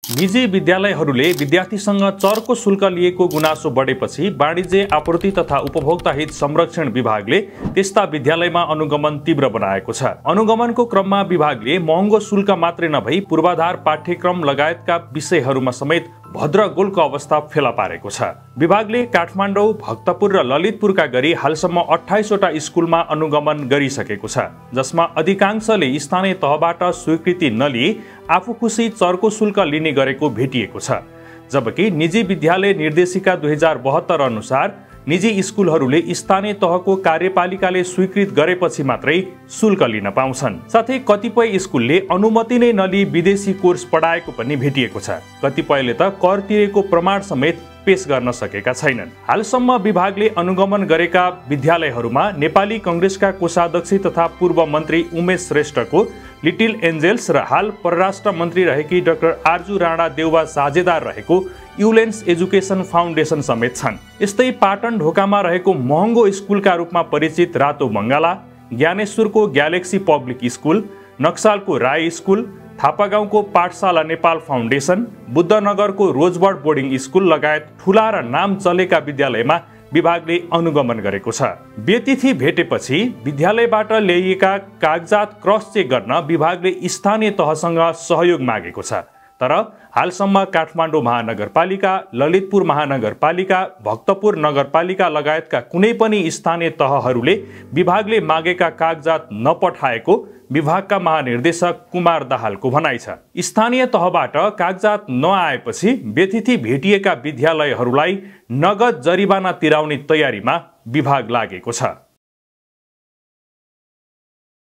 निजी विद्यालयहरूले विद्यार्थीसँग चर्को शुल्क लिएको गुनासो बढेपछि वाणिज्य आपूर्ति तथा उपभोक्ता हित संरक्षण विभागले त्यस्ता विद्यालयमा अनुगमन तीव्र बनाएको छ। अनुगमनको क्रममा विभागले महँगो शुल्क मात्रै नभई पूर्वाधार पाठ्यक्रम लगायतका विषयहरूमा समेत भद्रगोलको अवस्था फेला पारेको छ। विभागले काठमाडौँ, भक्तपुर र ललितपुरका गरी हालसम्म 28 वटा स्कुलमा अनुगमन गरिसकेको छ, जसमा अधिकांशले स्थानीय तहबाट स्वीकृति नलिई आफू खुसी चर्को शुल्क लिने गरेको भेटिएको छ। जबकि निजी विद्यालय निर्देशिका 2072 अनुसार निजी स्कुलहरूले स्थानीय तहको कार्यपालिकाले स्वीकृत गरेपछि मात्रै शुल्क लिन पाउँछन्। साथै कतिपय स्कुलले अनुमति नै नलिई विदेशी कोर्स पढाएको पनि भेटिएको छ। कतिपयले त कर तिरेको प्रमाण समेत पेश गर्न सकेका छैनन्। हालसम्म विभागले अनुगमन गरेका विद्यालयहरूमा नेपाली कांग्रेसका कोषाध्यक्ष तथा पूर्व मन्त्री उमेश श्रेष्ठको लिटिल एन्जेल्स र हाल परराष्ट्र मन्त्री रहेकी डाक्टर आर्जु राणा देउवा साझेदार रहेको युलेन्स एजुकेसन फाउन्डेसन समेत छन्। यस्तै पाटन ढोकामा रहेको महँगो स्कुलका रूपमा परिचित रातो बङ्गाला, ज्ञानेश्वरको ग्यालेक्सी पब्लिक स्कुल, नक्सालको राई स्कुल, थापागाउँको पाठशाला नेपाल फाउन्डेसन, बुद्धनगरको रोजबर्ड बोर्डिङ स्कुल लगायत ठूला र नाम चलेका विद्यालयमा विभागले अनुगमन गरेको छ। बेतिथि भेटेपछि विद्यालयबाट ल्याइएका कागजात क्रस चेक गर्न विभागले स्थानीय तहसँग सहयोग मागेको छ। तर हालसम्म काठमाडौँ महानगरपालिका, ललितपुर महानगरपालिका, भक्तपुर नगरपालिका लगायतका कुनै पनि स्थानीय तहहरूले विभागले मागेका कागजात नपठाएको विभागका महानिर्देशक कुमार दाहालको भनाइ छ। स्थानीय तहबाट कागजात नआएपछि बेतिथि भेटिएका विद्यालयहरूलाई नगद जरिवाना तिराउने तयारीमा विभाग लागेको छ।